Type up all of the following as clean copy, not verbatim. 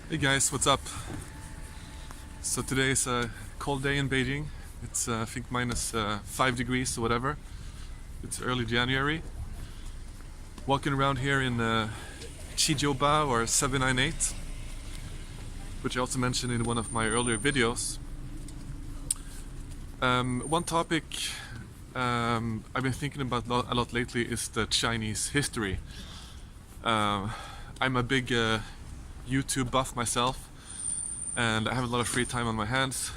Hey guys, what's up? So today is a cold day in Beijing. It's I think minus 5 degrees or whatever. It's early January. Walking around here in Chijiuba or 798, which I also mentioned in one of my earlier videos. One topic I've been thinking about a lot lately is the Chinese history. I'm a big YouTube buff myself, and I have a lot of free time on my hands.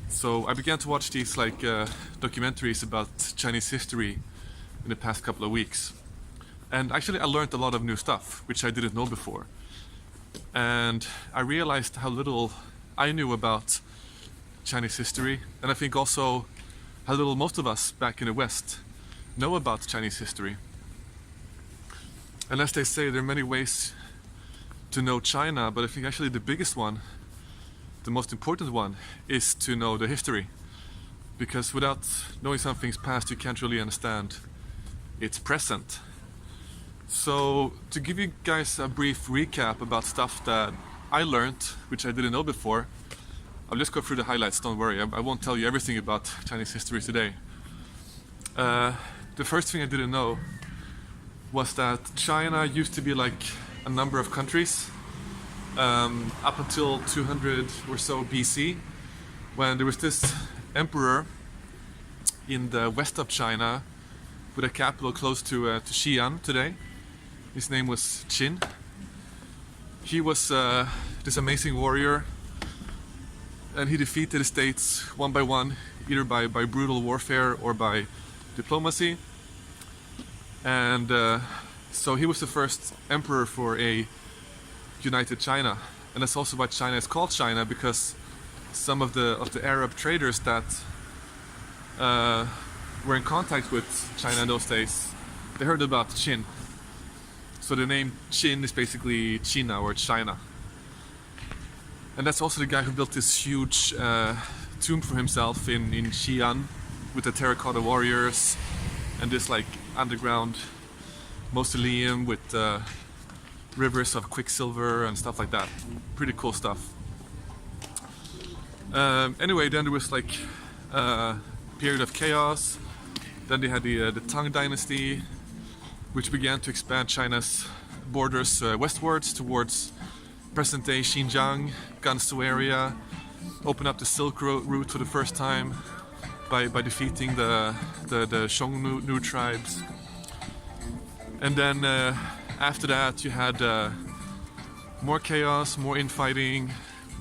So I began to watch these documentaries about Chinese history in the past couple of weeks. And actually I learned a lot of new stuff, which I didn't know before. And I realized how little I knew about Chinese history, and I think also how little most of us back in the West know about Chinese history. And as they say, there are many ways to know China, but I think actually the biggest one, the most important one, is to know the history. Because without knowing something's past, you can't really understand its present. So to give you guys a brief recap about stuff that I learned, which I didn't know before, I'll just go through the highlights, don't worry. I won't tell you everything about Chinese history today. The first thing I didn't know was that China used to be like a number of countries up until 200 or so BC, when there was this emperor in the west of China with a capital close to Xi'an today. His name was Qin. He was this amazing warrior, and he defeated the states one by one, either by brutal warfare or by diplomacy. And so he was the first emperor for a united China, and that's also why China is called China, because some of the Arab traders that were in contact with China in those days, they heard about Qin. So the name Qin is basically China or China. And that's also the guy who built this huge tomb for himself in Xi'an with the terracotta warriors and this like underground mausoleum with rivers of quicksilver and stuff like that. Pretty cool stuff. Anyway, then there was like a period of chaos. Then they had the Tang Dynasty, which began to expand China's borders westwards towards present-day Xinjiang, Gansu area, open up the Silk Route for the first time by defeating the Xiongnu tribes. And then after that you had more chaos, more infighting.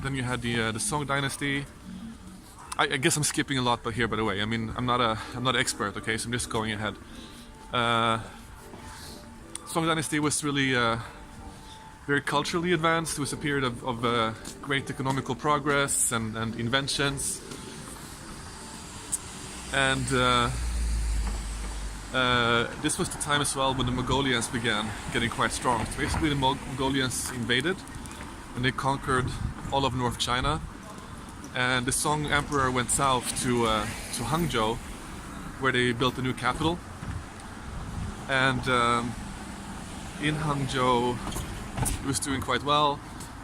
Then you had the Song Dynasty. I guess I'm skipping a lot but here, by the way. I mean, I'm not an expert, okay, so I'm just going ahead. Song Dynasty was really very culturally advanced. It was a period of great economical progress and inventions. And this was the time as well when the Mongolians began getting quite strong. So basically the Mongolians invaded and they conquered all of North China. And the Song Emperor went south to Hangzhou, where they built a new capital. And in Hangzhou it was doing quite well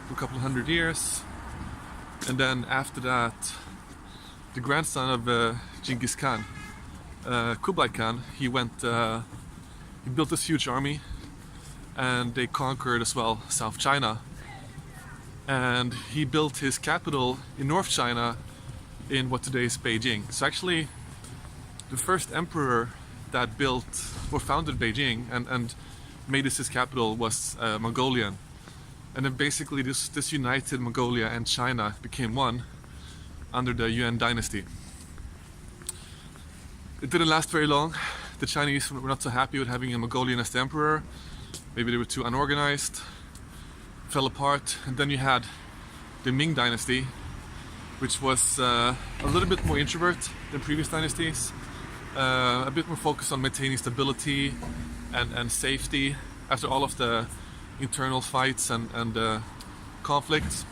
for a couple of hundred years. And then after that, the grandson of Genghis Khan, Kublai Khan, he built this huge army, and they conquered as well South China. And he built his capital in North China in what today is Beijing. So actually, the first emperor that built or founded Beijing and made this his capital was Mongolian. And then basically this united Mongolia and China became one under the Yuan Dynasty. It didn't last very long. The Chinese were not so happy with having a Mongolian as the emperor. Maybe they were too unorganized, fell apart. And then you had the Ming Dynasty, which was a little bit more introvert than previous dynasties, a bit more focused on maintaining stability and safety after all of the internal fights and conflicts.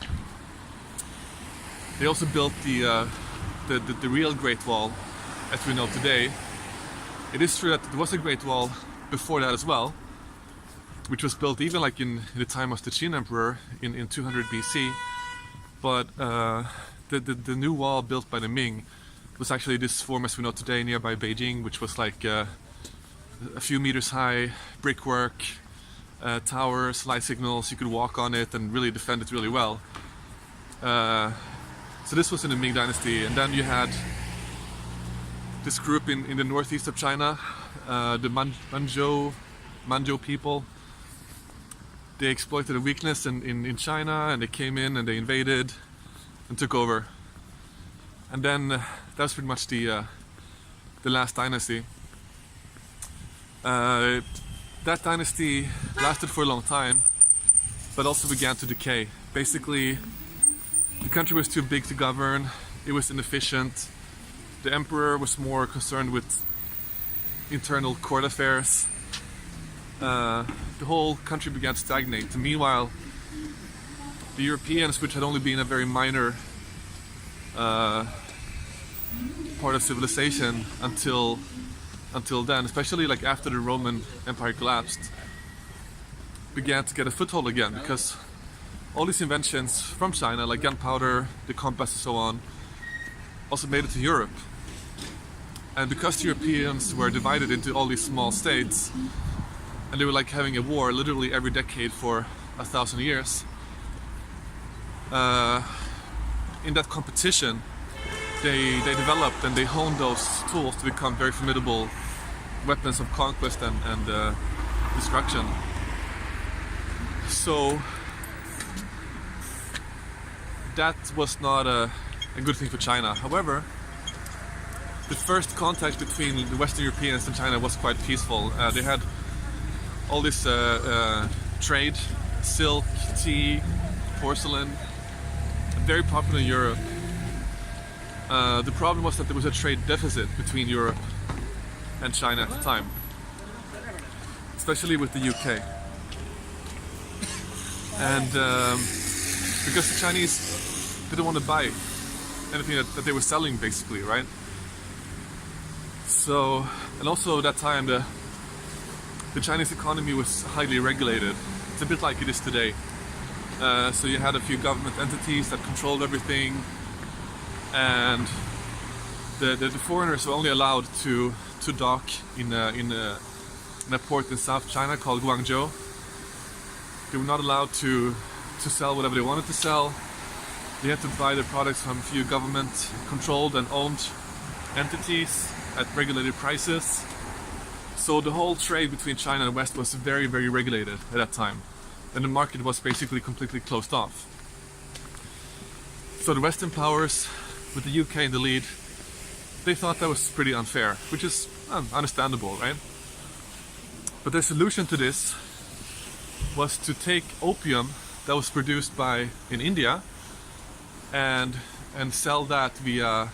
They also built the real Great Wall, as we know today. It is true that there was a Great Wall before that as well, which was built even like in the time of the Qin Emperor in 200 BC. But the new wall built by the Ming was actually this form as we know today nearby Beijing, which was like a few meters high, brickwork, towers, light signals. You could walk on it and really defend it really well. So this was in the Ming Dynasty, and then you had this group in the northeast of China, the Manzhou people. They exploited a weakness in China, and they came in and they invaded and took over. And then that was pretty much the last dynasty. That dynasty lasted for a long time, but also began to decay. Basically, the country was too big to govern, it was inefficient, the emperor was more concerned with internal court affairs. The whole country began to stagnate. Meanwhile, the Europeans, which had only been a very minor part of civilization until then, especially like after the Roman Empire collapsed, began to get a foothold again, because all these inventions from China, like gunpowder, the compass and so on, also made it to Europe. And because the Europeans were divided into all these small states, and they were like having a war literally every decade for 1,000 years, in that competition, they developed and they honed those tools to become very formidable weapons of conquest and destruction. So that was not a good thing for China. However, the first contact between the Western Europeans and China was quite peaceful. They had all this trade, silk, tea, porcelain, very popular in Europe. The problem was that there was a trade deficit between Europe and China at the time, especially with the UK. And because the Chinese didn't want to buy anything that they were selling, basically, right? So, and also at that time, the Chinese economy was highly regulated. It's a bit like it is today. So you had a few government entities that controlled everything, and the foreigners were only allowed to dock in a port in South China called Guangzhou. They were not allowed to sell whatever they wanted to sell. They had to buy their products from a few government-controlled and owned entities at regulated prices. So the whole trade between China and the West was very, very regulated at that time. And the market was basically completely closed off. So the Western powers, with the UK in the lead, they thought that was pretty unfair, which is understandable, right? But their solution to this was to take opium that was produced in India and sell that via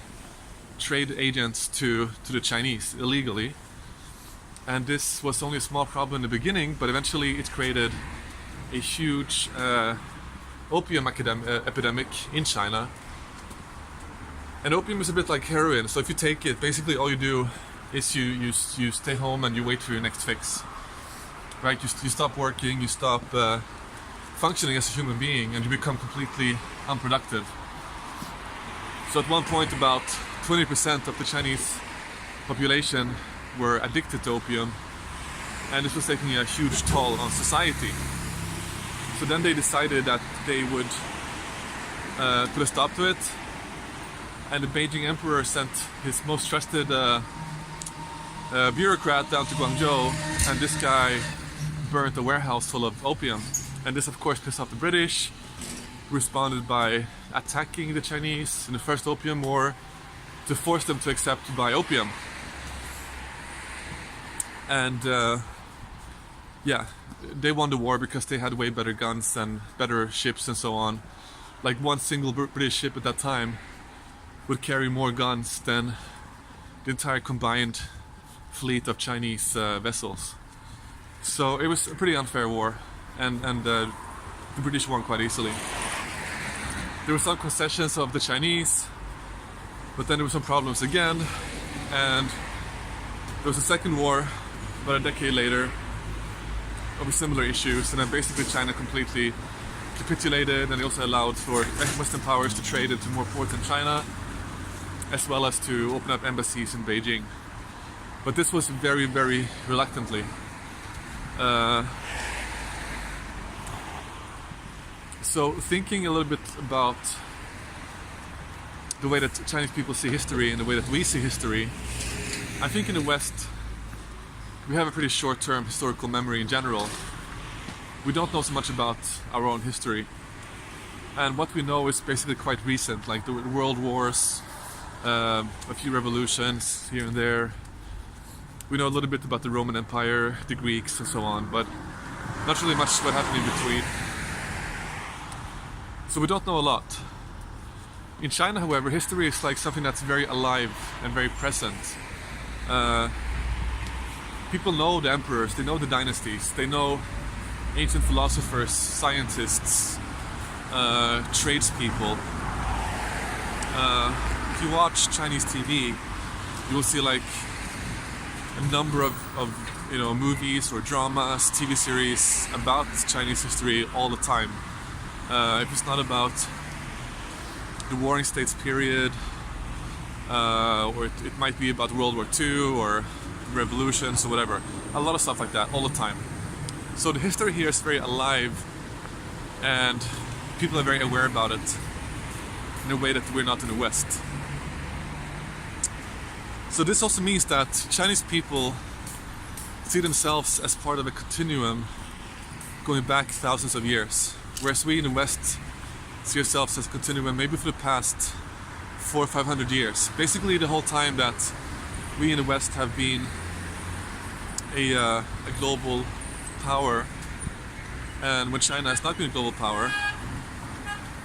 trade agents to the Chinese illegally. And this was only a small problem in the beginning, but eventually it created a huge opium epidemic in China. And opium is a bit like heroin, so if you take it, basically all you do is you stay home and you wait for your next fix. Right? You stop working, you stop functioning as a human being, and you become completely unproductive. So at one point about 20% of the Chinese population were addicted to opium, and this was taking a huge toll on society. So then they decided that they would put a stop to it, and the Beijing emperor sent his most trusted bureaucrat down to Guangzhou, and this guy burnt a warehouse full of opium. And this of course pissed off the British, who responded by attacking the Chinese in the first opium war to force them to accept to buy opium. And yeah, they won the war because they had way better guns and better ships and so on. Like one single British ship at that time would carry more guns than the entire combined fleet of Chinese vessels. So it was a pretty unfair war, and the British won quite easily. There were some concessions of the Chinese, but then there were some problems again, and there was a second war about a decade later, over similar issues, and then basically China completely capitulated, and they also allowed for Western powers to trade into more ports in China, as well as to open up embassies in Beijing. But this was very, very reluctantly. So thinking a little bit about the way that Chinese people see history and the way that we see history, I think in the West we have a pretty short-term historical memory in general. We don't know so much about our own history, and what we know is basically quite recent, like the world wars, a few revolutions here and there. We know a little bit about the Roman Empire, the Greeks, and so on, but not really much what happened in between. So we don't know a lot. In China, however, history is like something that's very alive and very present. People know the emperors, they know the dynasties, they know ancient philosophers, scientists, tradespeople. If you watch Chinese TV, you will see like a number of movies or dramas, TV series about Chinese history all the time. If it's not about the Warring States period, or it might be about World War II or revolutions or whatever. A lot of stuff like that all the time. So the history here is very alive, and people are very aware about it in a way that we're not in the West. So this also means that Chinese people see themselves as part of a continuum going back thousands of years, whereas we in the West see ourselves as a continuum maybe for the past 400 or 500 years. Basically the whole time that we in the West have been a global power, and when China has not been a global power.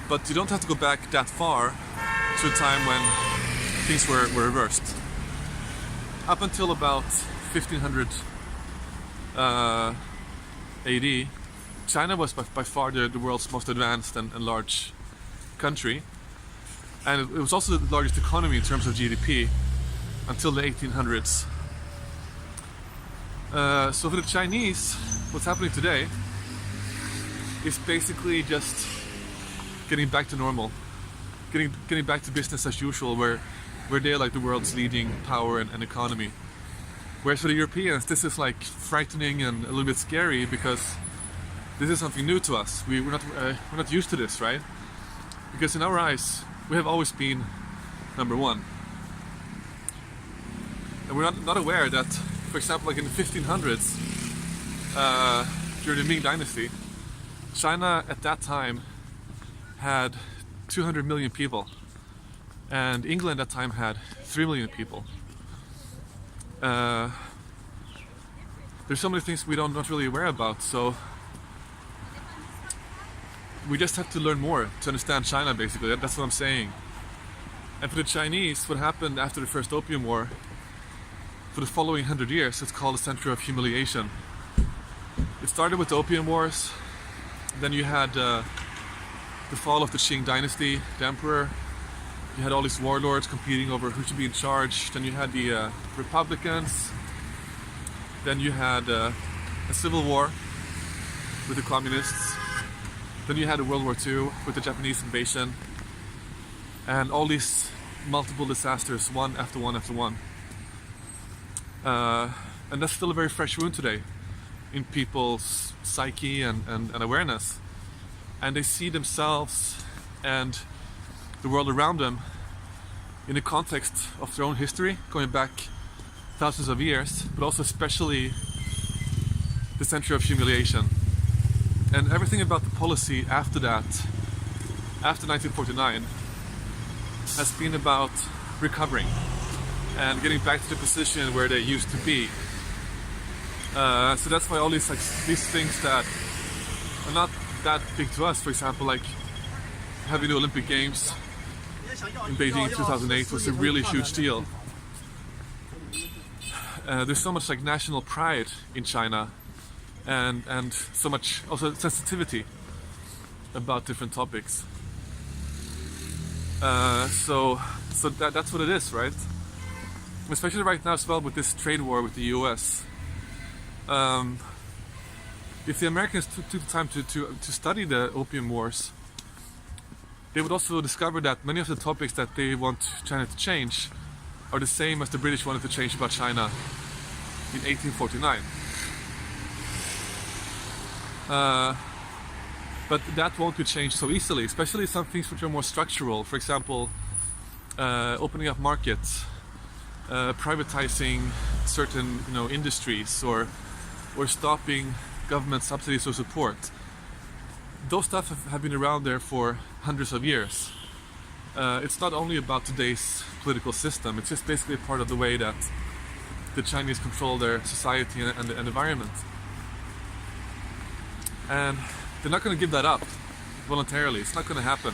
But you don't have to go back that far to a time when things were reversed. Up until about 1500 AD, China was by far the world's most advanced and large country, and it was also the largest economy in terms of GDP until the 1800s. So for the Chinese, what's happening today is basically just getting back to normal, getting back to business as usual, where they're like the world's leading power and economy. Whereas for the Europeans, this is like frightening and a little bit scary, because this is something new to us. We're not used to this, right? Because in our eyes, we have always been number one, and we're not aware that, for example, like in the 1500s, during the Ming Dynasty, China at that time had 200 million people, and England at that time had 3 million people. There's so many things we not really aware about, so we just have to learn more to understand China, basically. That's what I'm saying. And for the Chinese, what happened after the first opium war, for the following 100 years, it's called the Century of Humiliation. It started with the opium wars, then you had the fall of the Tang Dynasty, the emperor. You had all these warlords competing over who should be in charge. Then you had the Republicans. Then you had a civil war with the communists. Then you had a World War II with the Japanese invasion. And all these multiple disasters, one after one after one. And that's still a very fresh wound today in people's psyche and awareness. And they see themselves and the world around them in the context of their own history, going back thousands of years, but also especially the Century of Humiliation. And everything about the policy after that, after 1949, has been about recovering and getting back to the position where they used to be. So that's why all these things that are not that big to us, for example, like having the Olympic Games in Beijing 2008 was a really huge deal. There's so much like national pride in China, and so much also sensitivity about different topics. So that's what it is, right? Especially right now as well with this trade war with the US. if the Americans took the time to study the opium wars, they would also discover that many of the topics that they want China to change are the same as the British wanted to change about China in 1849. But that won't be changed so easily, especially some things which are more structural. For example, opening up markets, privatizing certain industries, or stopping government subsidies or support. Those stuff have been around there for hundreds of years. It's not only about today's political system, it's just basically part of the way that the Chinese control their society and the environment. And they're not going to give that up voluntarily. It's not going to happen.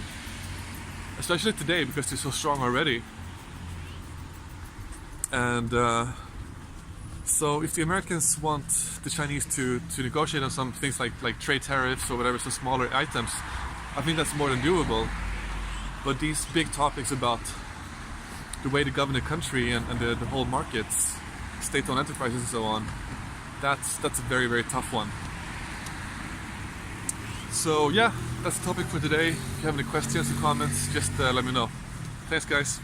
Especially today, because they're so strong already. And so if the Americans want the Chinese to negotiate on some things like trade tariffs or whatever, some smaller items, I think that's more than doable. But these big topics about the way to govern the country and the whole markets, state-owned enterprises and so on, that's a very, very tough one. So yeah, that's the topic for today. If you have any questions or comments, just let me know. Thanks guys.